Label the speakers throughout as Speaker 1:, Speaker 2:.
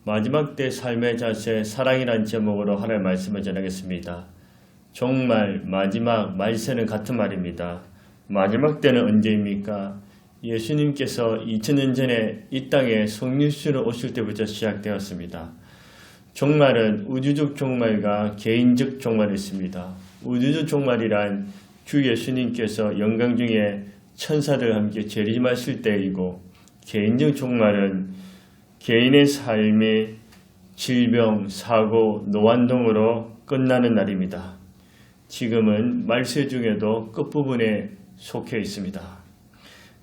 Speaker 1: 마지막 때 삶의 자세 사랑이란 제목으로 하나의 말씀을 전하겠습니다. 정말 마지막 말세는 같은 말입니다. 마지막 때는 언제입니까? 예수님께서 2000년 전에 이 땅에 성육신으로 오실 때부터 시작되었습니다. 종말은 우주적 종말과 개인적 종말이 있습니다. 우주적 종말이란 주 예수님께서 영광 중에 천사들과 함께 재림하실 때이고, 개인적 종말은 개인의 삶이 질병, 사고, 노안 등으로 끝나는 날입니다. 지금은 말세 중에도 끝부분에 속해 있습니다.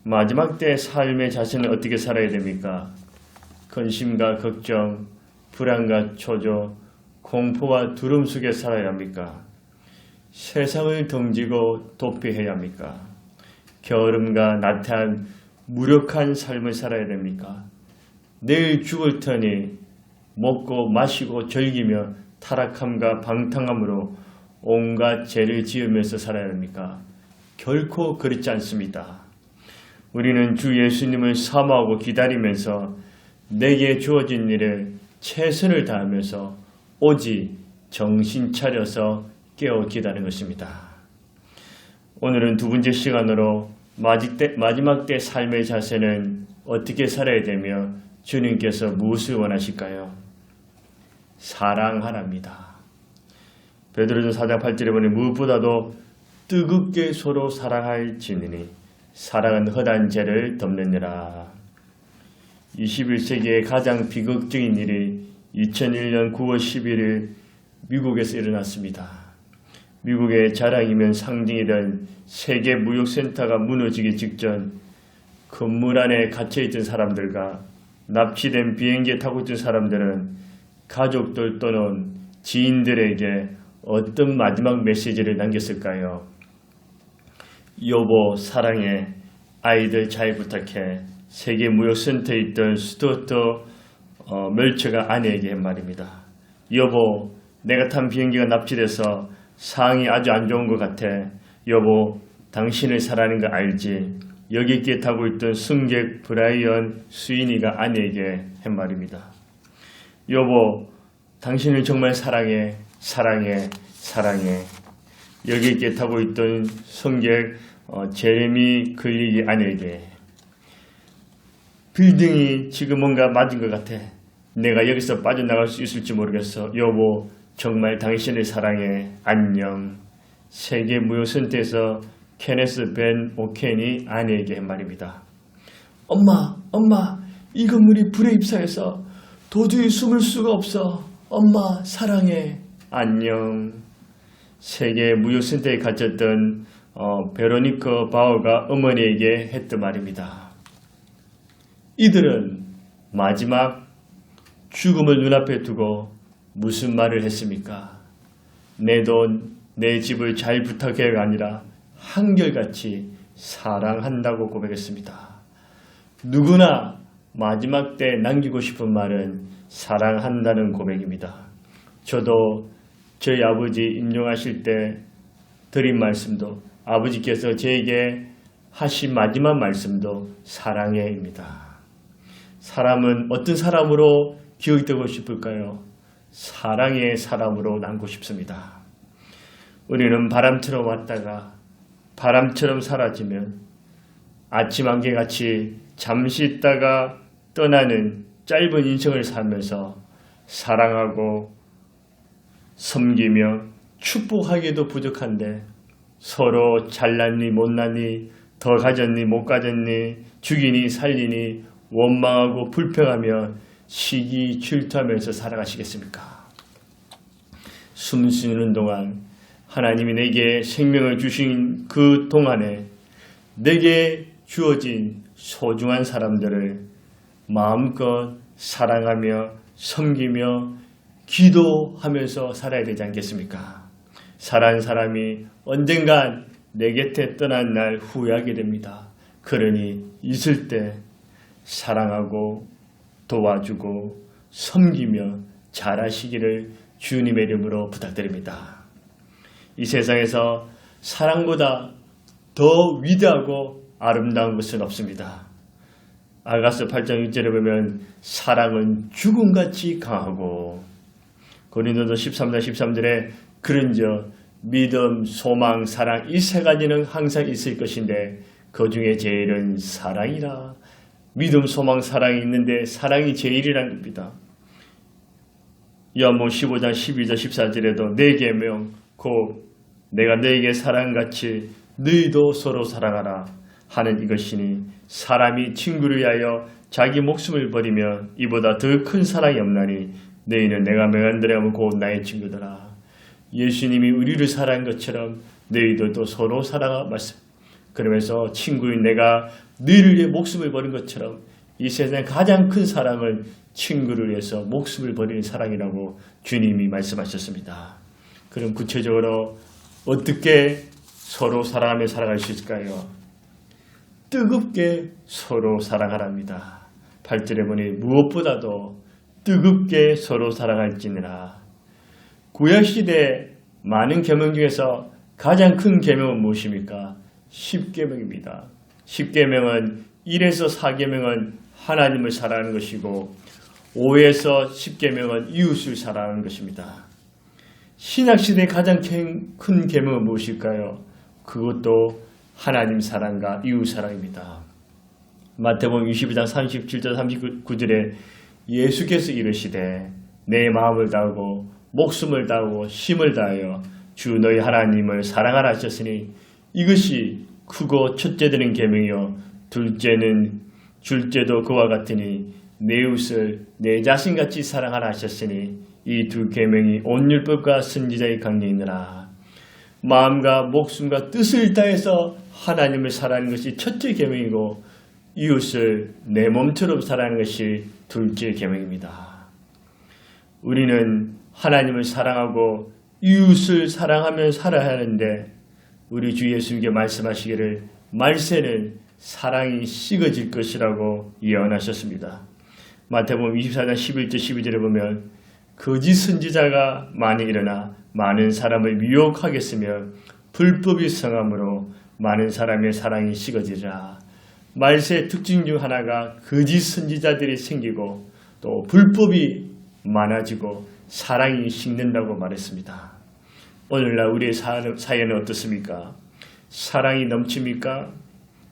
Speaker 1: 마지막 때 삶의 자신을 어떻게 살아야 됩니까? 근심과 걱정, 불안과 초조, 공포와 두려움 속에 살아야 합니까? 세상을 등지고 도피해야 합니까? 게으름과 나태한 무력한 삶을 살아야 됩니까? 내일 죽을 터니 먹고 마시고 즐기며 타락함과 방탕함으로 온갖 죄를 지으면서 살아야 합니까? 결코 그렇지 않습니다. 우리는 주 예수님을 사모하고 기다리면서 내게 주어진 일을 최선을 다하면서 오직 정신 차려서 깨어 기다리는 것입니다. 오늘은 두 번째 시간으로 마지막 때 삶의 자세는 어떻게 살아야 되며 주님께서 무엇을 원하실까요? 사랑하랍니다. 베드로전서 4장 8절에 보니 무엇보다도 뜨겁게 서로 사랑할지니니 사랑은 헛한 죄를 덮느니라. 21세기의 가장 비극적인 일이 2001년 9월 11일 미국에서 일어났습니다. 미국의 자랑이면 상징이던 세계무역센터가 무너지기 직전 건물 안에 갇혀있던 사람들과 납치된 비행기에 타고 있던 사람들은 가족들 또는 지인들에게 어떤 마지막 메시지를 남겼을까요? 여보 사랑해, 아이들 잘 부탁해. 세계무역센터에 있던 스튜어트 멜처가 아내에게 한 말입니다. 여보, 내가 탄 비행기가 납치돼서 상황이 아주 안 좋은 것 같아. 여보, 당신을 사랑하는 거 알지? 여기 있게 타고 있던 승객 브라이언 스위니가 아내에게 한 말입니다. 여보, 당신을 정말 사랑해, 사랑해, 사랑해. 여기 있게 타고 있던 승객 제레미 글릭이 아내에게, 빌딩이 지금 뭔가 맞은 것 같아. 내가 여기서 빠져나갈 수 있을지 모르겠어. 여보, 정말 당신을 사랑해. 안녕. 세계무역센터에서 케네스 벤 오켄이 아내에게 한 말입니다. 엄마, 이 건물이 불에 입사해서 도저히 숨을 수가 없어. 엄마, 사랑해. 안녕. 세계무역센터에 갇혔던 베로니카 바우가 어머니에게 했던 말입니다. 이들은 마지막 죽음을 눈앞에 두고 무슨 말을 했습니까? 내 돈, 내 집을 잘 부탁해가 아니라 한결같이 사랑한다고 고백했습니다. 누구나 마지막 때 남기고 싶은 말은 사랑한다는 고백입니다. 저도 저희 아버지 임종하실 때 드린 말씀도, 아버지께서 저에게 하신 마지막 말씀도 사랑해입니다. 사람은 어떤 사람으로 기억되고 싶을까요? 사랑의 사람으로 남고 싶습니다. 우리는 바람처럼 왔다가 바람처럼 사라지면 아침 안개같이 잠시 있다가 떠나는 짧은 인생을 살면서 사랑하고 섬기며 축복하기도 부족한데 서로 잘났니 못났니, 더 가졌니 못 가졌니, 죽이니 살리니 원망하고 불평하며 시기 질투하면서 살아가시겠습니까? 숨 쉬는 동안 하나님이 내게 생명을 주신 그 동안에 내게 주어진 소중한 사람들을 마음껏 사랑하며 섬기며 기도하면서 살아야 되지 않겠습니까? 사랑하는 사람이 언젠간 내 곁에 떠난 날 후회하게 됩니다. 그러니 있을 때 사랑하고 도와주고 섬기며 잘하시기를 주님의 이름으로 부탁드립니다. 이 세상에서 사랑보다 더 위대하고 아름다운 것은 없습니다. 아가서 8장 6절에 보면 사랑은 죽음같이 강하고 고린도서 13장 13절에 그런즉 믿음, 소망, 사랑 이 세 가지는 항상 있을 것인데 그 중에 제일은 사랑이라. 믿음, 소망, 사랑이 있는데 사랑이 제일이라는 겁니다. 요한복음 15장 12절 14절에도 내 계명 곧 내가 너에게 사랑같이 너희도 서로 사랑하라 하는 이것이니 사람이 친구를 위하여 자기 목숨을 버리면 이보다 더 큰 사랑이 없나니 너희는 내가 명한 대로 하면 곧 나의 친구들아. 예수님이 우리를 사랑한 것처럼 너희들도 서로 사랑하 말씀. 그러면서 친구인 내가 너희를 위해 목숨을 버린 것처럼 이 세상에 가장 큰 사랑은 친구를 위해서 목숨을 버리는 사랑이라고 주님이 말씀하셨습니다. 그럼 구체적으로 어떻게 서로 사랑하며 살아갈 수 있을까요? 뜨겁게 서로 사랑하랍니다. 8절에 보니 무엇보다도 뜨겁게 서로 사랑할지니라. 구약시대 많은 계명 중에서 가장 큰 계명은 무엇입니까? 10계명입니다. 10계명은 1에서 4계명은 하나님을 사랑하는 것이고 5에서 10계명은 이웃을 사랑하는 것입니다. 신약시대의 가장 큰 계명은 무엇일까요? 그것도 하나님 사랑과 이웃 사랑입니다. 마태복음 22장 37절 39절에 예수께서 이르시되 내 마음을 다하고 목숨을 다하고 힘을 다하여 주 너희 하나님을 사랑하라 하셨으니 이것이 크고 첫째 되는 계명이요 둘째도 그와 같으니 내 이웃을 내 자신같이 사랑하라 하셨으니 이 두 계명이 온 율법과 선지자의 강령이니라. 마음과 목숨과 뜻을 다해서 하나님을 사랑하는 것이 첫째 계명이고 이웃을 내 몸처럼 사랑하는 것이 둘째 계명입니다. 우리는 하나님을 사랑하고 이웃을 사랑하며 살아야 하는데 우리 주 예수님께 말씀하시기를 말세는 사랑이 식어질 것이라고 예언하셨습니다. 마태복음 24장 11절 12절에 보면 거짓 선지자가 많이 일어나 많은 사람을 미혹하겠으며 불법이 성함으로 많은 사람의 사랑이 식어지리라. 말세의 특징 중 하나가 거짓 선지자들이 생기고 또 불법이 많아지고 사랑이 식는다고 말했습니다. 오늘날 우리의 사회는 어떻습니까? 사랑이 넘칩니까?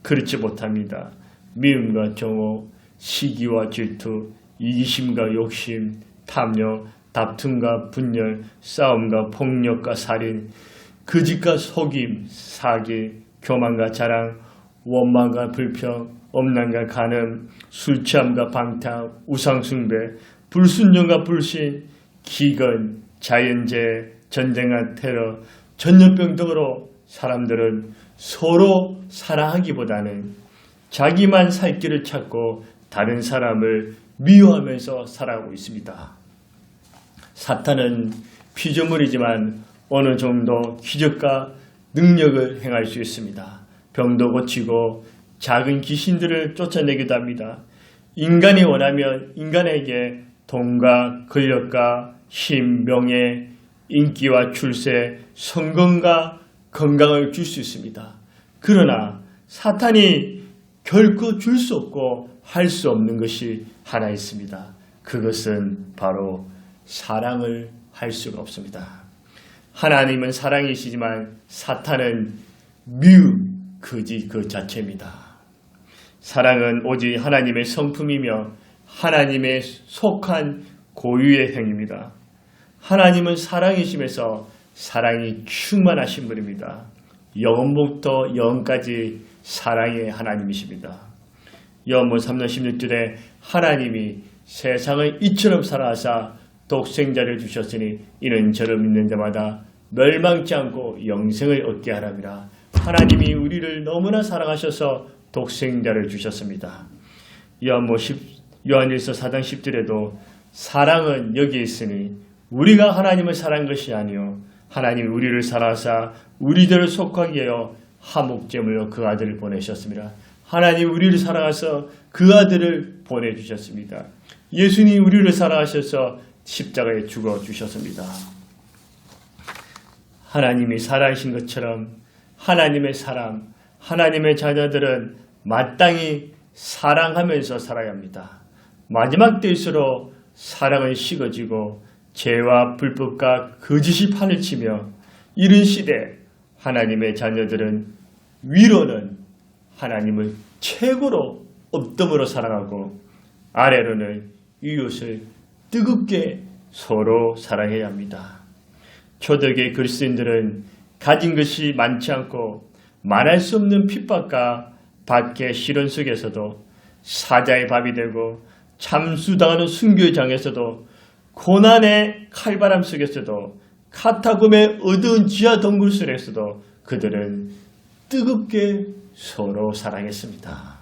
Speaker 1: 그렇지 못합니다. 미움과 정오, 시기와 질투, 이기심과 욕심, 탐욕, 다툼과 분열, 싸움과 폭력과 살인, 거짓과 속임, 사기, 교만과 자랑, 원망과 불평, 엄난과 간음, 술취함과 방탕, 우상숭배, 불순종과 불신, 기근, 자연재해, 전쟁과 테러, 전염병 등으로 사람들은 서로 사랑하기보다는 자기만 살 길을 찾고 다른 사람을 미워하면서 살아가고 있습니다. 사탄은 피조물이지만 어느 정도 기적과 능력을 행할 수 있습니다. 병도 고치고 작은 귀신들을 쫓아내기도 합니다. 인간이 원하면 인간에게 돈과 권력과 힘, 명예, 인기와 출세, 성공과 건강을 줄 수 있습니다. 그러나 사탄이 결코 줄 수 없고 할 수 없는 것이 하나 있습니다. 그것은 바로 사랑을 할 수가 없습니다. 하나님은 사랑이시지만 사탄은 미움, 거짓 그 자체입니다. 사랑은 오직 하나님의 성품이며 하나님의 속한 고유의 행위입니다. 하나님은 사랑이시면서 사랑이 충만하신 분입니다. 영원부터 영원까지 사랑의 하나님이십니다. 요한복음 3장 16절에 하나님이 세상을 이처럼 사랑하사 독생자를 주셨으니 이는 저를 믿는 자마다 멸망치 않고 영생을 얻게 하랍니다. 하나님이 우리를 너무나 사랑하셔서 독생자를 주셨습니다. 요한일서 4장 10절에도 사랑은 여기 있으니 우리가 하나님을 사랑한 것이 아니요 하나님이 우리를 사랑하사 우리들을 속하게 하여 화목제물로 그 아들을 보내셨습니다. 하나님 우리를 사랑하셔서 그 아들을 보내주셨습니다. 예수님이 우리를 사랑하셔서 십자가에 죽어주셨습니다. 하나님이 살아계신 것처럼 하나님의 사람, 하나님의 자녀들은 마땅히 사랑하면서 살아야 합니다. 마지막 때일수록 사랑은 식어지고 죄와 불법과 거짓이 판을 치며 이런 시대 하나님의 자녀들은 위로는 하나님을 최고로 업dom으로 사랑하고 아래로는 이웃을 뜨겁게 서로 사랑해야 합니다. 초대교회 그리스도인들은 가진 것이 많지 않고 말할 수 없는 핍박과 박해 시련 속에서도 사자의 밥이 되고 참수당하는 순교장에서도 고난의 칼바람 속에서도 카타콤의 어두운 지하 동굴술에서도 그들은 뜨겁게 서로 사랑했습니다.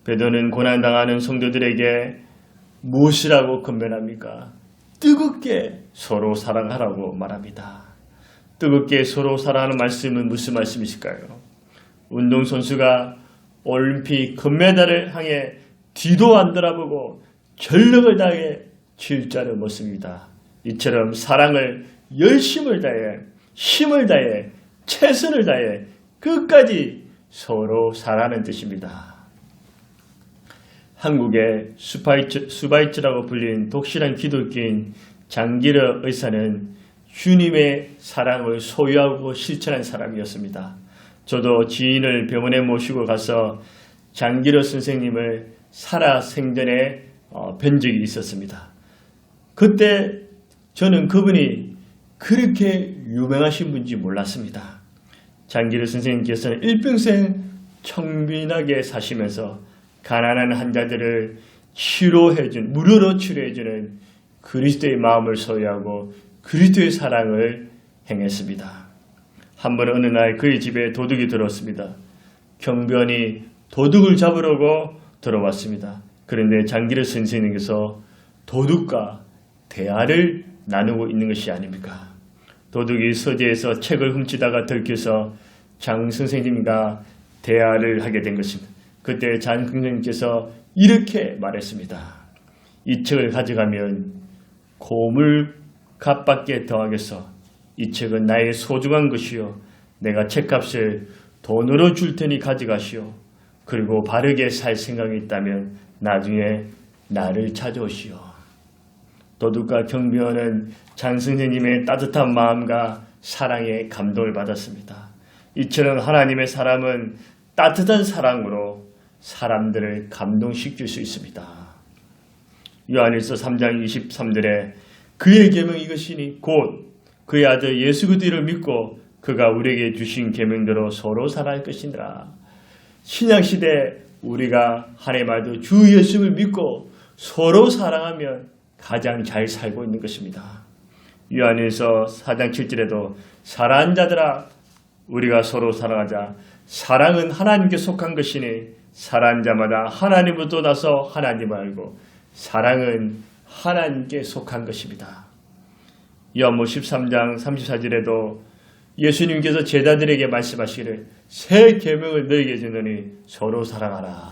Speaker 1: 베드로는 고난당하는 성도들에게 무엇이라고 권면합니까? 뜨겁게 서로 사랑하라고 말합니다. 뜨겁게 서로 사랑하는 말씀은 무슨 말씀이실까요? 운동선수가 올림픽 금메달을 향해 뒤도 안 돌아보고 전력을 다해 질주하는 모습입니다. 이처럼 사랑을 열심을 다해 힘을 다해 최선을 다해 끝까지 서로 사랑하는 뜻입니다. 한국의 수바이츠라고 불린 독실한 기독교인 장기러 의사는 주님의 사랑을 소유하고 실천한 사람이었습니다. 저도 지인을 병원에 모시고 가서 장기러 선생님을 살아생전에 뵌 적이 있었습니다. 그때 저는 그분이 그렇게 유명하신 분인지 몰랐습니다. 장기러 선생님께서는 일평생 청빈하게 사시면서 가난한 환자들을 무료로 치료해주는 그리스도의 마음을 소유하고 그리스도의 사랑을 행했습니다. 한 번 어느 날 그의 집에 도둑이 들어왔습니다. 경비원이 도둑을 잡으려고 들어왔습니다. 그런데 장기러 선생님께서 도둑과 대화를 나누고 있는 것이 아닙니까? 도둑이 서재에서 책을 훔치다가 들켜서 장 선생님과 대화를 하게 된 것입니다. 그때 장 선생님께서 이렇게 말했습니다. 이 책을 가져가면 고물값밖에 더하겠어. 이 책은 나의 소중한 것이요. 내가 책값을 돈으로 줄 테니 가져가시오. 그리고 바르게 살 생각이 있다면 나중에 나를 찾아오시오. 도둑과 경비원은 장 선생님의 따뜻한 마음과 사랑에 감동을 받았습니다. 이처럼 하나님의 사람은 따뜻한 사랑으로 사람들을 감동시킬 수 있습니다. 요한일서 3장 23절에 그의 계명이 이것이니 곧 그의 아들 예수 그리스도를 믿고 그가 우리에게 주신 계명대로 서로 살아갈 것이니라. 신약시대 우리가 하나님 아들 주 예수를 믿고 서로 사랑하면 가장 잘 살고 있는 것입니다. 요한일서 4장 7절에도 사랑하는 자들아 우리가 서로 사랑하자. 사랑은 하나님께 속한 것이니 사랑하는 자마다 하나님부터 나서 하나님을 알고 사랑은 하나님께 속한 것입니다. 요한복음 13장 34절에도 예수님께서 제자들에게 말씀하시기를 새 계명을 너희에게 주노니 서로 사랑하라.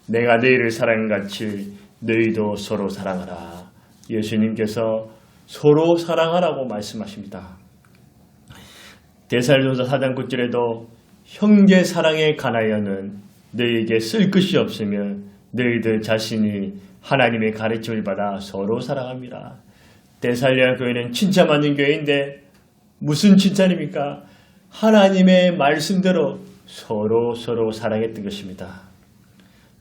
Speaker 1: 내가 너희를 사랑한 같이 너희도 서로 사랑하라. 예수님께서 서로 사랑하라고 말씀하십니다. 데살로니가서 4장 9절에도 형제 사랑에 관하여는 너희에게 쓸 것이 없으면 너희들 자신이 하나님의 가르침을 받아 서로 사랑합니다. 데살로니가 교회는 칭찬받는 교회인데 무슨 칭찬입니까? 하나님의 말씀대로 서로 사랑했던 것입니다.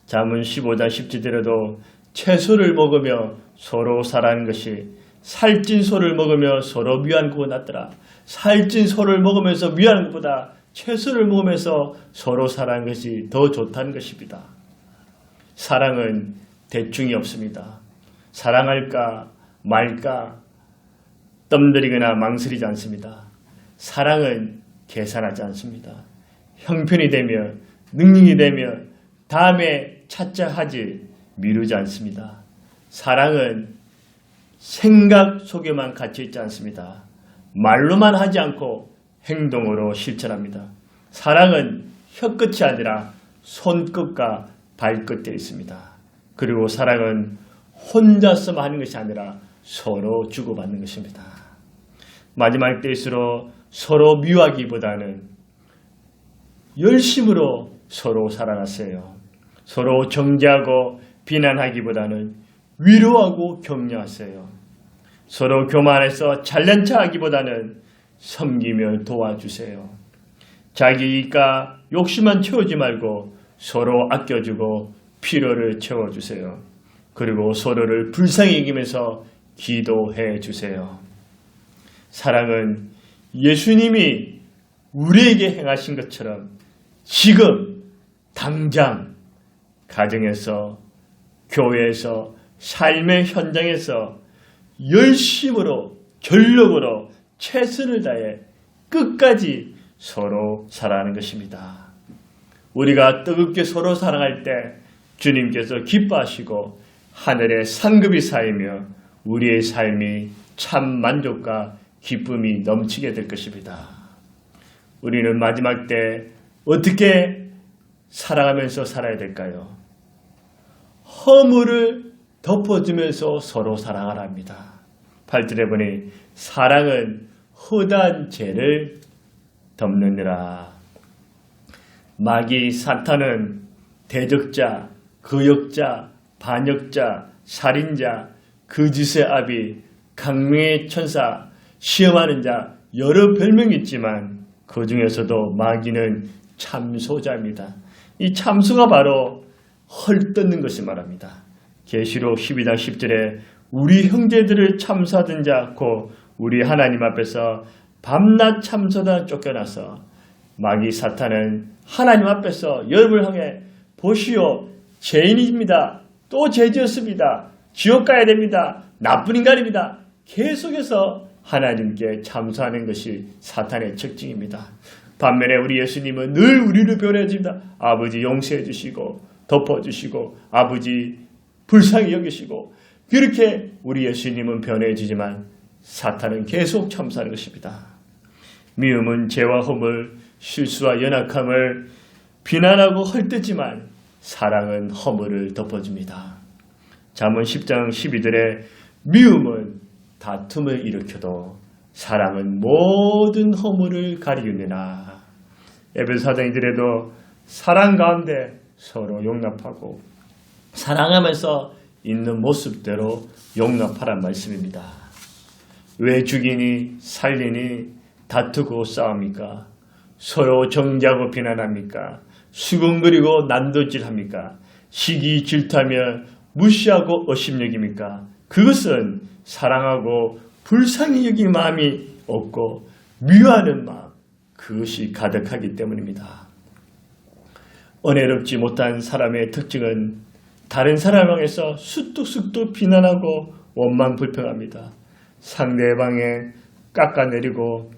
Speaker 1: 잠언 15장 10절에도 채소를 먹으며 서로 사랑하는 것이 살찐 소를 먹으며 서로 미워하는 것보다 낫더라. 살찐 소를 먹으면서 미워하는 것보다 채소를 먹으면서 서로 사랑하는 것이 더 좋다는 것입니다. 사랑은 대충이 없습니다. 사랑할까 말까 뜸들이거나 망설이지 않습니다. 사랑은 계산하지 않습니다. 형편이 되면 능력이 되면 다음에 찾자 하지 미루지 않습니다. 사랑은 생각 속에만 갇혀있지 않습니다. 말로만 하지 않고 행동으로 실천합니다. 사랑은 혀끝이 아니라 손끝과 발끝에 있습니다. 그리고 사랑은 혼자서만 하는 것이 아니라 서로 주고받는 것입니다. 마지막 때일수록 서로 미워하기보다는 열심으로 서로 사랑하세요. 서로 정죄하고 비난하기보다는 위로하고 격려하세요. 서로 교만해서 잘난 척하기보다는 섬기며 도와주세요. 자기 이익과 욕심만 채우지 말고 서로 아껴주고 필요를 채워주세요. 그리고 서로를 불쌍히 여기면서 기도해 주세요. 사랑은 예수님이 우리에게 행하신 것처럼 지금 당장 가정에서, 교회에서, 삶의 현장에서 열심으로, 전력으로 최선을 다해 끝까지 서로 살아가는 것입니다. 우리가 뜨겁게 서로 사랑할 때 주님께서 기뻐하시고 하늘의 상급이 쌓이며 우리의 삶이 참 만족과 기쁨이 넘치게 될 것입니다. 우리는 마지막 때 어떻게 살아가면서 살아야 될까요? 허물을 덮어주면서 서로 사랑하랍니다. 8절에 보니 사랑은 허다한 죄를 덮느니라. 마귀 사탄은 대적자, 거역자, 반역자, 살인자, 거짓의 아비, 강명의 천사, 시험하는 자 여러 별명이 있지만 그 중에서도 마귀는 참소자입니다. 이 참소가 바로 헐뜯는 것을 말합니다. 계시록 12장 10절에 우리 형제들을 참소하던 자 곧 우리 하나님 앞에서 밤낮 참소다 쫓겨나서 마귀 사탄은 하나님 앞에서 여러분을 향해 보시오 죄인입니다. 또 죄지었습니다. 지옥 가야 됩니다. 나쁜 인간입니다. 계속해서 하나님께 참소하는 것이 사탄의 특징입니다. 반면에 우리 예수님은 늘 우리를 변호해 줍니다. 아버지 용서해 주시고 덮어주시고 아버지 불쌍히 여기시고 그렇게 우리 예수님은 변호해 주지만 사탄은 계속 참소하는 것입니다. 미움은 죄와 허물, 실수와 연약함을 비난하고 헐뜯지만 사랑은 허물을 덮어줍니다. 잠언 10장 12절에 미움은 다툼을 일으켜도 사랑은 모든 허물을 가리우느라. 에베소 4장 2절에도 사랑 가운데 서로 용납하고 사랑하면서 있는 모습대로 용납하란 말씀입니다. 왜 죽이니 살리니 다투고 싸웁니까? 서로 정죄하고 비난합니까? 수군거리고 난도질합니까? 시기 질투하며 무시하고 업심여깁니까? 그것은 사랑하고 불쌍히 여긴 마음이 없고 미워하는 마음, 그것이 가득하기 때문입니다. 은혜롭지 못한 사람의 특징은 다른 사람을 향해서 쑥뚝쑥뚝 비난하고 원망불평합니다. 상대방에 깎아내리고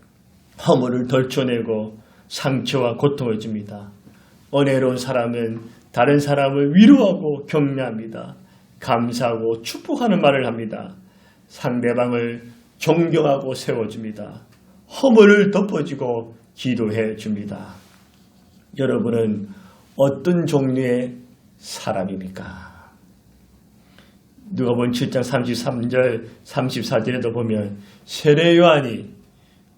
Speaker 1: 허물을 덜쳐내고 상처와 고통을 줍니다. 은혜로운 사람은 다른 사람을 위로하고 격려합니다. 감사하고 축복하는 말을 합니다. 상대방을 존경하고 세워줍니다. 허물을 덮어주고 기도해 줍니다. 여러분은 어떤 종류의 사람입니까? 누가복음 7장 33절 34절에도 보면 세례 요한이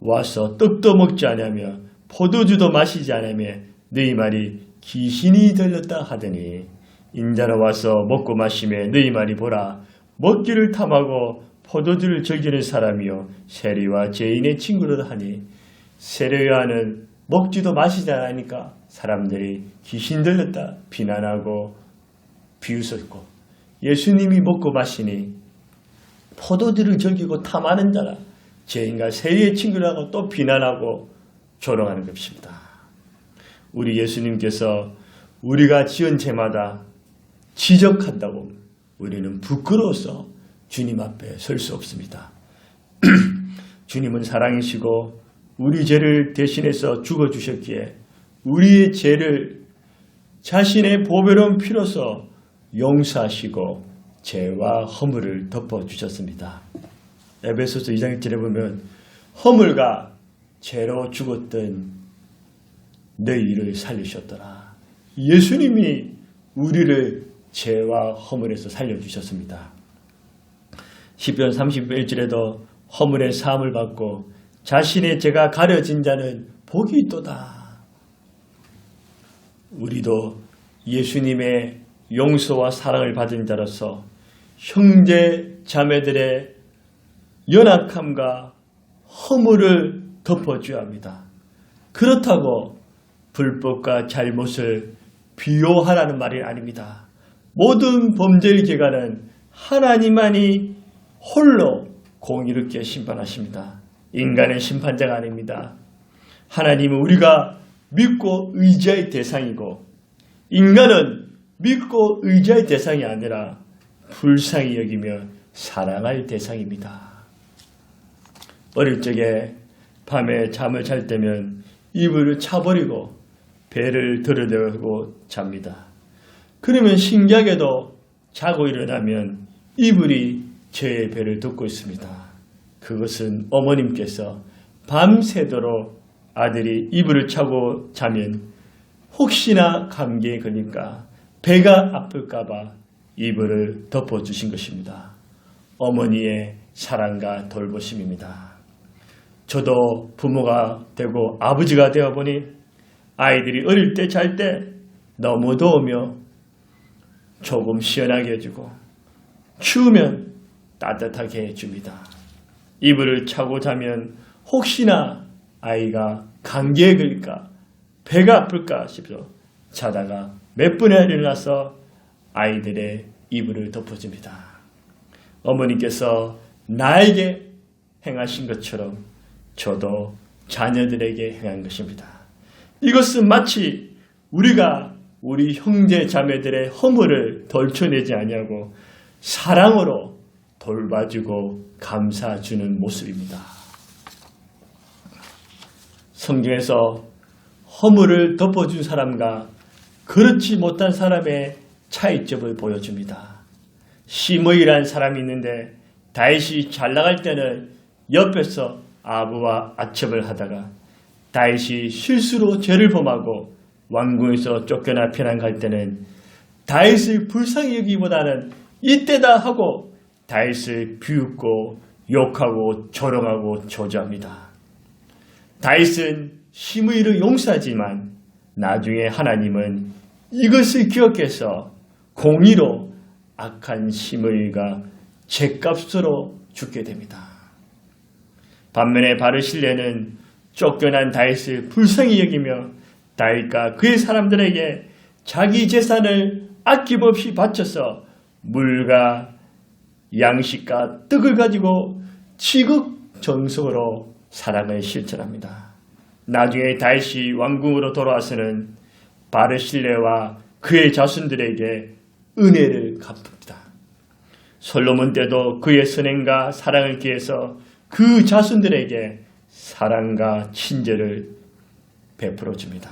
Speaker 1: 와서 떡도 먹지 않으며 포도주도 마시지 않으며 너희 말이 귀신이 들렸다 하더니 인자로 와서 먹고 마시며 너희 말이 보라 먹기를 탐하고 포도주를 즐기는 사람이요 세리와 죄인의 친구를 하니 세례 요한은 먹지도 마시지 않으니까 사람들이 귀신 들렸다 비난하고 비웃었고 예수님이 먹고 마시니 포도주를 즐기고 탐하는 자라 죄인과 세리의 친구라고 또 비난하고 조롱하는 것입니다. 우리 예수님께서 우리가 지은 죄마다 지적한다고 우리는 부끄러워서 주님 앞에 설 수 없습니다. 주님은 사랑이시고 우리 죄를 대신해서 죽어주셨기에 우리의 죄를 자신의 보배로운 피로서 용서하시고 죄와 허물을 덮어주셨습니다. 에베소서 2장 1절에 보면 허물과 죄로 죽었던 너희를 살리셨더라. 예수님이 우리를 죄와 허물에서 살려주셨습니다. 시편 31절에도 허물의 사함을 받고 자신의 죄가 가려진 자는 복이 있도다. 우리도 예수님의 용서와 사랑을 받은 자로서 형제 자매들의 연약함과 허물을 덮어줘야 합니다. 그렇다고 불법과 잘못을 비호하라는 말이 아닙니다. 모든 범죄의 결과는 하나님만이 홀로 공의롭게 심판하십니다. 인간은 심판자가 아닙니다. 하나님은 우리가 믿고 의지할 대상이고 인간은 믿고 의지할 대상이 아니라 불쌍히 여기며 사랑할 대상입니다. 어릴 적에 밤에 잠을 잘 때면 이불을 차버리고 배를 들여대고 잡니다. 그러면 신기하게도 자고 일어나면 이불이 저의 배를 덮고 있습니다. 그것은 어머님께서 밤새도록 아들이 이불을 차고 자면 혹시나 감기에 걸릴까 배가 아플까봐 이불을 덮어주신 것입니다. 어머니의 사랑과 돌보심입니다. 저도 부모가 되고 아버지가 되어보니 아이들이 어릴 때 잘 때 너무 더우며 조금 시원하게 해주고 추우면 따뜻하게 해줍니다. 이불을 차고 자면 혹시나 아이가 감기에 걸릴까 배가 아플까 싶어 자다가 몇 분에 일어나서 아이들의 이불을 덮어줍니다. 어머니께서 나에게 행하신 것처럼 저도 자녀들에게 행한 것입니다. 이것은 마치 우리가 우리 형제 자매들의 허물을 덜쳐내지 아니하고 사랑으로 돌봐주고 감사주는 모습입니다. 성경에서 허물을 덮어준 사람과 그렇지 못한 사람의 차이점을 보여줍니다. 시므이라는 사람이 있는데 다윗이 잘 나갈 때는 옆에서 아부와 아첩을 하다가 다윗이 실수로 죄를 범하고 왕궁에서 쫓겨나 피난 갈 때는 다윗을 불쌍히 여기기보다는 이때다 하고 다윗을 비웃고 욕하고 조롱하고 저주합니다. 다윗은 시므이를 용서하지만 나중에 하나님은 이것을 기억해서 공의로 악한 시므이가 죗값으로 죽게 됩니다. 반면에 바르실레는 쫓겨난 다윗을 불쌍히 여기며 다윗과 그의 사람들에게 자기 재산을 아낌없이 바쳐서 물과 양식과 떡을 가지고 지극정성으로 사랑을 실천합니다. 나중에 다윗이 왕궁으로 돌아와서는 바르실레와 그의 자손들에게 은혜를 갚습니다. 솔로몬 때도 그의 선행과 사랑을 기해서 그 자손들에게 사랑과 친절을 베풀어 줍니다.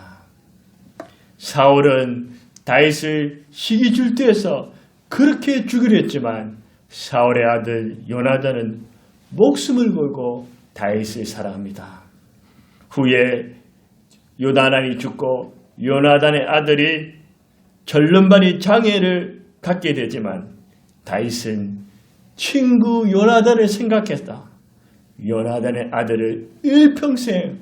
Speaker 1: 사울은 다윗을 시기줄투해서 그렇게 죽이려 했지만 사울의 아들 요나단은 목숨을 걸고 다윗을 사랑합니다. 후에 요나단이 죽고 요나단의 아들이 절름발이 장애를 갖게 되지만 다윗은 친구 요나단을 생각했다. 요나단의 아들을 일평생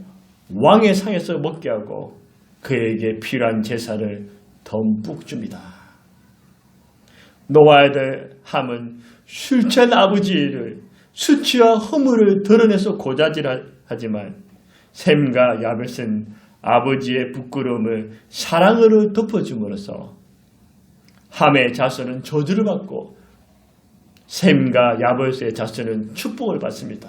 Speaker 1: 왕의 상에서 먹게 하고 그에게 필요한 제사를 덤뿍 줍니다. 노아의 아들 함은 술 취한 아버지를 수치와 허물을 드러내서 고자질하지만 셈과 야벳은 아버지의 부끄러움을 사랑으로 덮어줌으로써 함의 자손은 저주를 받고 셈과 야벳의 자손은 축복을 받습니다.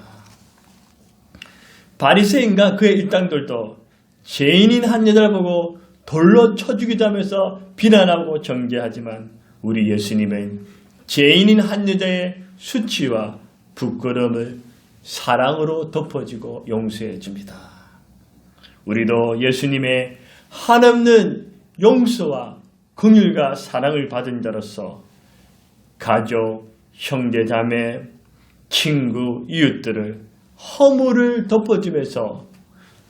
Speaker 1: 바리새인과 그의 일당들도 죄인인 한 여자를 보고 돌로 쳐 죽이자면서 비난하고 정죄하지만 우리 예수님은 죄인인 한 여자의 수치와 부끄러움을 사랑으로 덮어주고 용서해 줍니다. 우리도 예수님의 한없는 용서와 긍휼과 사랑을 받은 자로서 가족, 형제자매, 친구, 이웃들을 허물을 덮어주면서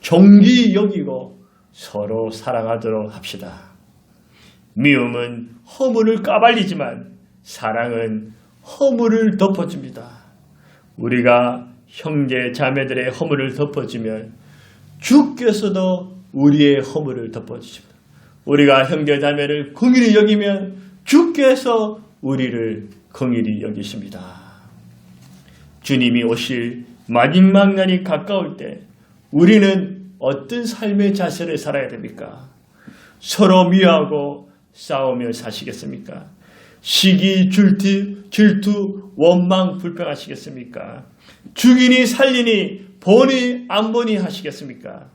Speaker 1: 존귀 여기고 서로 사랑하도록 합시다. 미움은 허물을 까발리지만 사랑은 허물을 덮어줍니다. 우리가 형제 자매들의 허물을 덮어주면 주께서도 우리의 허물을 덮어주십니다. 우리가 형제 자매를 긍휼히 여기면 주께서 우리를 긍휼히 여기십니다. 주님이 오실 마지막 날이 가까울 때 우리는 어떤 삶의 자세를 살아야 됩니까? 서로 미워하고 싸우며 사시겠습니까? 시기, 질투, 원망, 불평하시겠습니까? 죽이니 살리니 보니 안 보니 하시겠습니까?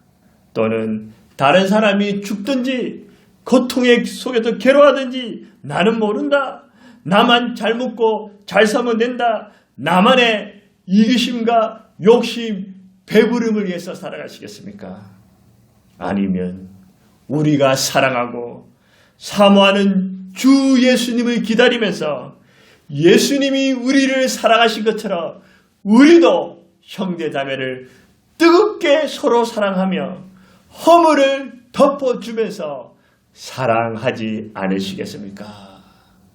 Speaker 1: 또는 다른 사람이 죽든지 고통의 속에서 괴로워하든지 나는 모른다. 나만 잘 먹고 잘 살면 된다. 나만의 이기심과 욕심, 배부름을 위해서 살아가시겠습니까? 아니면 우리가 사랑하고 사모하는 주 예수님을 기다리면서 예수님이 우리를 사랑하신 것처럼 우리도 형제자매를 뜨겁게 서로 사랑하며 허물을 덮어주면서 사랑하지 않으시겠습니까?